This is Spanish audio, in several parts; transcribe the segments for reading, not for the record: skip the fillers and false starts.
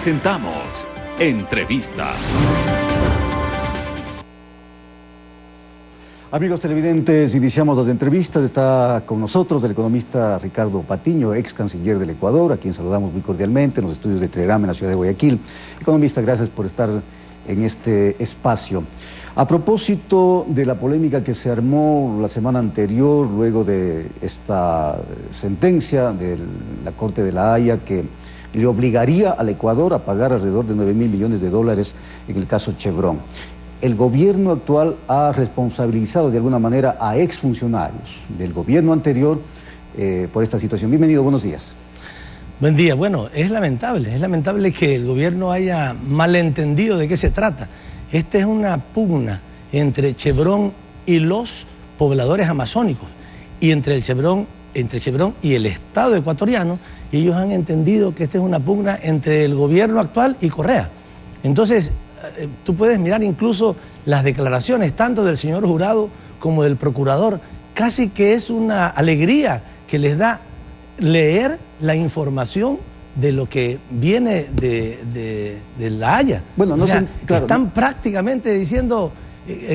Presentamos Entrevista. Amigos televidentes, iniciamos las entrevistas. Está con nosotros el economista Ricardo Patiño, ex canciller del Ecuador, a quien saludamos muy cordialmente en los estudios de Telegrama en la ciudad de Guayaquil. Economista, gracias por estar en este espacio. A propósito de la polémica que se armó la semana anterior, luego de esta sentencia de la Corte de la Haya que le obligaría al Ecuador a pagar alrededor de 9.000 millones de dólares en el caso Chevron. El gobierno actual ha responsabilizado de alguna manera a exfuncionarios del gobierno anterior por esta situación. Bienvenido, buenos días. Buen día. Bueno, es lamentable que el gobierno haya malentendido de qué se trata. Esta es una pugna entre Chevron y los pobladores amazónicos y entre Chevron y el Estado ecuatoriano, y ellos han entendido que esta es una pugna entre el gobierno actual y Correa. Entonces, tú puedes mirar incluso las declaraciones tanto del señor jurado como del procurador, casi que es una alegría que les da leer la información de lo que viene de la Haya. Bueno, no, o sea, claro, están prácticamente diciendo,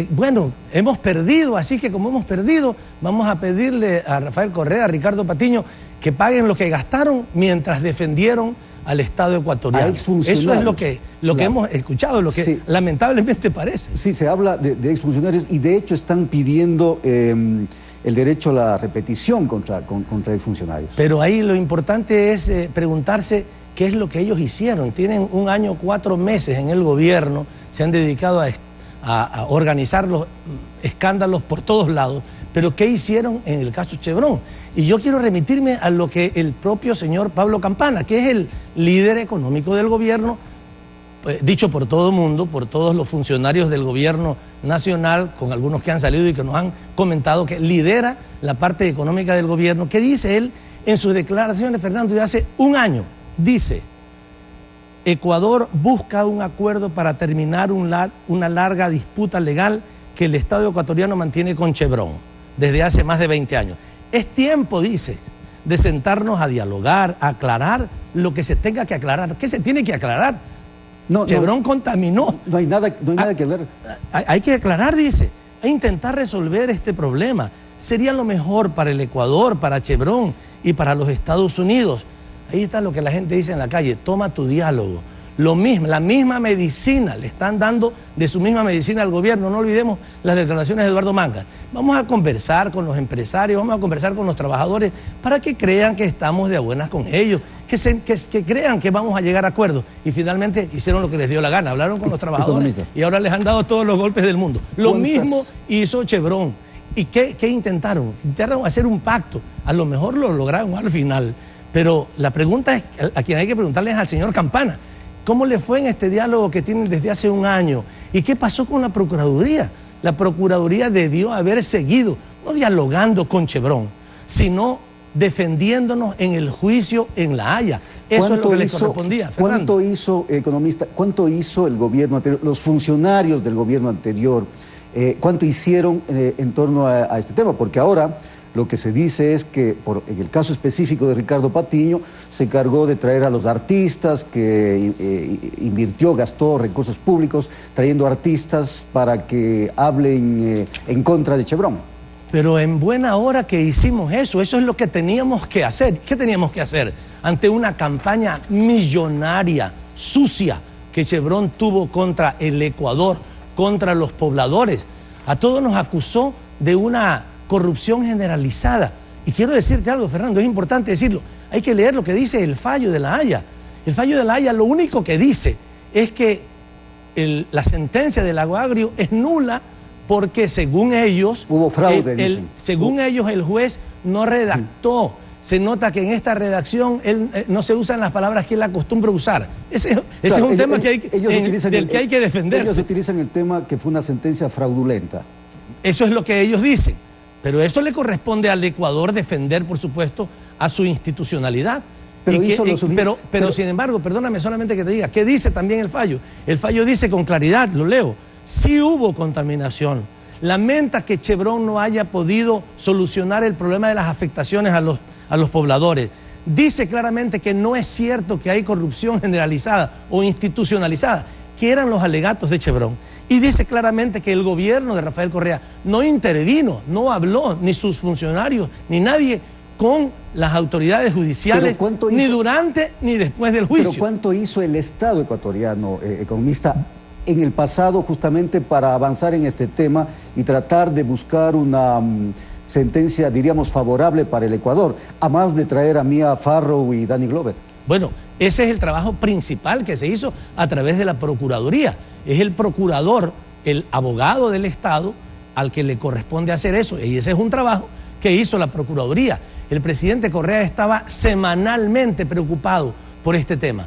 bueno, hemos perdido, así que como hemos perdido, vamos a pedirle a Rafael Correa, a Ricardo Patiño, que paguen lo que gastaron mientras defendieron al Estado ecuatoriano. Eso es lo que hemos escuchado, lo que lamentablemente parece. Sí, se habla de exfuncionarios y de hecho están pidiendo el derecho a la repetición contra exfuncionarios. Pero ahí lo importante es preguntarse qué es lo que ellos hicieron. Tienen 1 año, 4 meses en el gobierno, se han dedicado a organizar los escándalos por todos lados, pero ¿qué hicieron en el caso Chevron? Y yo quiero remitirme a lo que el propio señor Pablo Campana, que es el líder económico del gobierno, dicho por todo el mundo, por todos los funcionarios del gobierno nacional, con algunos que han salido y que nos han comentado que lidera la parte económica del gobierno. ¿Qué dice él en sus declaraciones, Fernando? De hace 1 año, dice: Ecuador busca un acuerdo para terminar una larga disputa legal que el Estado ecuatoriano mantiene con Chevron desde hace más de 20 años. Es tiempo, dice, de sentarnos a dialogar, a aclarar lo que se tenga que aclarar. ¿Qué se tiene que aclarar? Chevron contaminó. No hay nada que hablar. Hay que aclarar, dice, e intentar resolver este problema. Sería lo mejor para el Ecuador, para Chevron y para los Estados Unidos. Ahí está lo que la gente dice en la calle: toma tu diálogo. Lo mismo, la misma medicina, le están dando de su misma medicina al gobierno. No olvidemos las declaraciones de Eduardo Manga. Vamos a conversar con los empresarios, vamos a conversar con los trabajadores para que crean que estamos de a buenas con ellos, que crean que vamos a llegar a acuerdos. Y finalmente hicieron lo que les dio la gana, hablaron con los trabajadores y ahora les han dado todos los golpes del mundo. Lo mismo hizo Chevron. ¿Y qué intentaron? Intentaron hacer un pacto. A lo mejor lo lograron al final. Pero la pregunta es, a quien hay que preguntarle es al señor Campana. ¿Cómo le fue en este diálogo que tienen desde hace 1 año? ¿Y qué pasó con la Procuraduría? La Procuraduría debió haber seguido, no dialogando con Chevron, sino defendiéndonos en el juicio en La Haya. Eso es lo que le correspondía, Fernando. ¿Cuánto hizo, economista, cuánto hizo el gobierno anterior, los funcionarios del gobierno anterior, cuánto hicieron en torno a este tema? Porque ahora lo que se dice es que, en el caso específico de Ricardo Patiño, se encargó de traer a los artistas, que invirtió, gastó recursos públicos, trayendo artistas para que hablen en contra de Chevron. Pero en buena hora que hicimos eso es lo que teníamos que hacer. ¿Qué teníamos que hacer? Ante una campaña millonaria, sucia, que Chevron tuvo contra el Ecuador, contra los pobladores. A todos nos acusó de una corrupción generalizada. Y quiero decirte algo, Fernando, es importante decirlo. Hay que leer lo que dice el fallo de La Haya. El fallo de La Haya lo único que dice es que la sentencia del Aguagrio es nula porque según ellos... Hubo fraude, según ellos el juez no redactó. Se nota que en esta redacción no se usan las palabras que él acostumbra usar. Ese es un tema que hay que defenderse. Ellos utilizan el tema que fue una sentencia fraudulenta. Eso es lo que ellos dicen. Pero eso le corresponde al Ecuador defender, por supuesto, a su institucionalidad. Pero sin embargo, perdóname solamente que te diga, ¿qué dice también el fallo? El fallo dice con claridad, lo leo: sí hubo contaminación. Lamenta que Chevron no haya podido solucionar el problema de las afectaciones a los pobladores. dice claramente que no es cierto que hay corrupción generalizada o institucionalizada, que eran los alegatos de Chevron. Y dice claramente que el gobierno de Rafael Correa no intervino, no habló, ni sus funcionarios, ni nadie con las autoridades judiciales, ni durante ni después del juicio. Pero ¿cuánto hizo el Estado ecuatoriano, economista, en el pasado justamente para avanzar en este tema y tratar de buscar una sentencia, diríamos, favorable para el Ecuador, a más de traer a Mia Farrow y Danny Glover? Bueno, ese es el trabajo principal que se hizo a través de la Procuraduría. Es el procurador, el abogado del Estado, al que le corresponde hacer eso. Y ese es un trabajo que hizo la Procuraduría. El presidente Correa estaba semanalmente preocupado por este tema.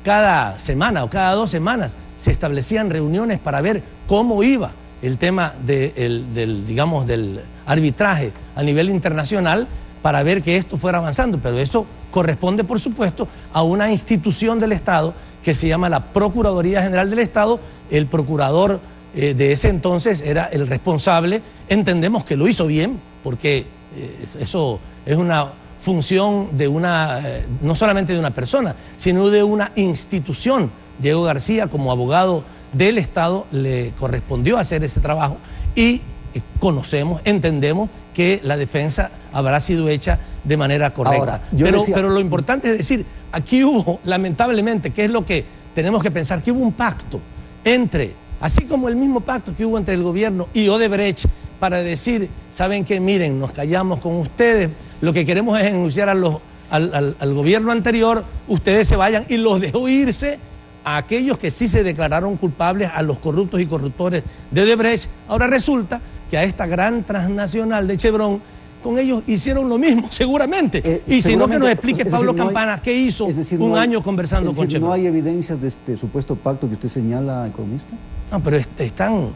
Cada semana o cada 2 semanas se establecían reuniones para ver cómo iba el tema del arbitraje a nivel internacional, para ver que esto fuera avanzando. Pero esto corresponde, por supuesto, a una institución del Estado que se llama la Procuraduría General del Estado. El procurador de ese entonces era el responsable. Entendemos que lo hizo bien, porque eso es una función de no solamente de una persona, sino de una institución. Diego García, como abogado del Estado, le correspondió hacer ese trabajo y conocemos, entendemos que la defensa habrá sido hecha de manera correcta. Ahora, pero lo importante es decir, aquí hubo, lamentablemente, que es lo que tenemos que pensar, que hubo un pacto entre, así como el mismo pacto que hubo entre el gobierno y Odebrecht, para decir, ¿saben qué? Miren, nos callamos con ustedes, lo que queremos es denunciar al gobierno anterior, ustedes se vayan, y los dejó irse a aquellos que sí se declararon culpables, a los corruptos y corruptores de Odebrecht. Ahora resulta que a esta gran transnacional de Chevron, con ellos hicieron lo mismo, seguramente. Y si no, que nos explique Pablo Campana qué hizo un año conversando con Chevron. ¿No hay evidencias de este supuesto pacto que usted señala, economista? No, pero están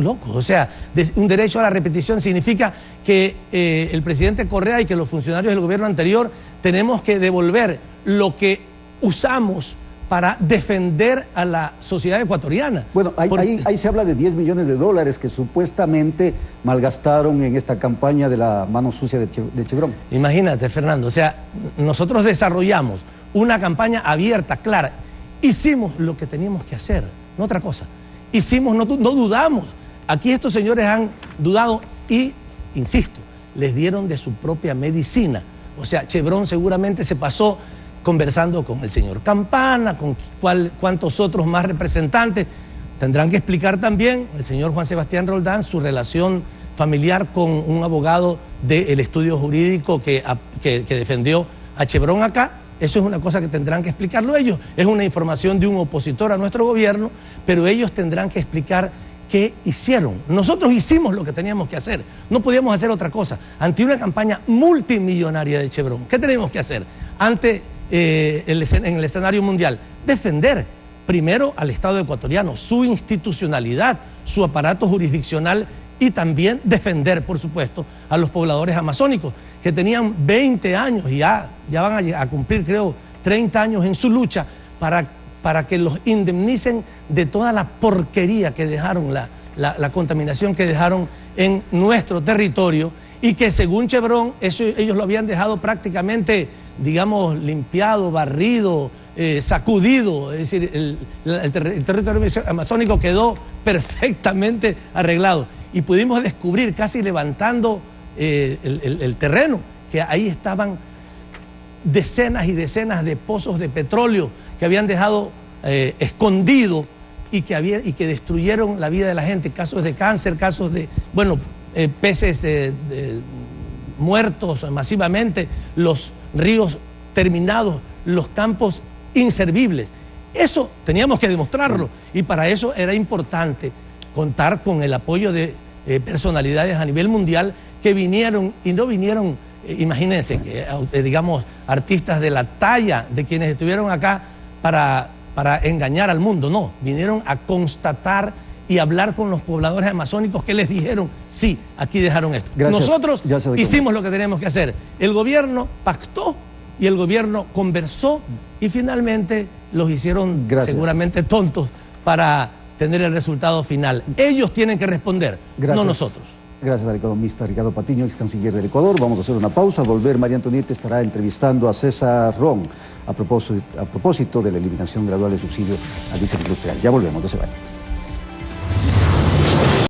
locos. O sea, un derecho a la repetición significa que el presidente Correa y que los funcionarios del gobierno anterior tenemos que devolver lo que usamos para defender a la sociedad ecuatoriana. Bueno, ahí se habla de 10 millones de dólares que supuestamente malgastaron en esta campaña de la mano sucia de Chevron. Imagínate, Fernando, o sea, nosotros desarrollamos una campaña abierta, clara. Hicimos lo que teníamos que hacer, no otra cosa. Hicimos, no dudamos. Aquí estos señores han dudado y, insisto, les dieron de su propia medicina. O sea, Chevron seguramente se pasó conversando con el señor Campana, con cuántos otros más representantes. Tendrán que explicar también el señor Juan Sebastián Roldán su relación familiar con un abogado del estudio jurídico que defendió a Chevron acá. Eso es una cosa que tendrán que explicarlo ellos. Es una información de un opositor a nuestro gobierno, pero ellos tendrán que explicar qué hicieron. Nosotros hicimos lo que teníamos que hacer. No podíamos hacer otra cosa. Ante una campaña multimillonaria de Chevron, ¿qué tenemos que hacer? En el escenario mundial, defender primero al Estado ecuatoriano, su institucionalidad, su aparato jurisdiccional, y también defender, por supuesto, a los pobladores amazónicos, que tenían 20 años y ya van a cumplir, creo, 30 años en su lucha para que los indemnicen de toda la porquería que dejaron, la contaminación que dejaron en nuestro territorio, y que según Chevron, ellos lo habían dejado prácticamente, digamos, limpiado, barrido, sacudido. Es decir, el territorio amazónico quedó perfectamente arreglado. Y pudimos descubrir, casi levantando el terreno, que ahí estaban decenas y decenas de pozos de petróleo que habían dejado escondido y que destruyeron la vida de la gente. Casos de cáncer, casos de, peces muertos masivamente, los ríos terminados, los campos inservibles. Eso teníamos que demostrarlo, y para eso era importante contar con el apoyo de personalidades a nivel mundial que vinieron, y no vinieron, imagínense, digamos, artistas de la talla de quienes estuvieron acá para engañar al mundo. No, vinieron a constatar y hablar con los pobladores amazónicos, que les dijeron, sí, aquí dejaron esto. Gracias. Nosotros hicimos lo que teníamos que hacer. El gobierno pactó y el gobierno conversó, y finalmente los hicieron seguramente tontos para tener el resultado final. Ellos tienen que responder, no nosotros. Gracias al economista Ricardo Patiño, ex canciller del Ecuador. Vamos a hacer una pausa. Al volver, María Antonieta estará entrevistando a César Ron a propósito de la eliminación gradual de subsidio al diésel industrial. Ya volvemos, no se vayan.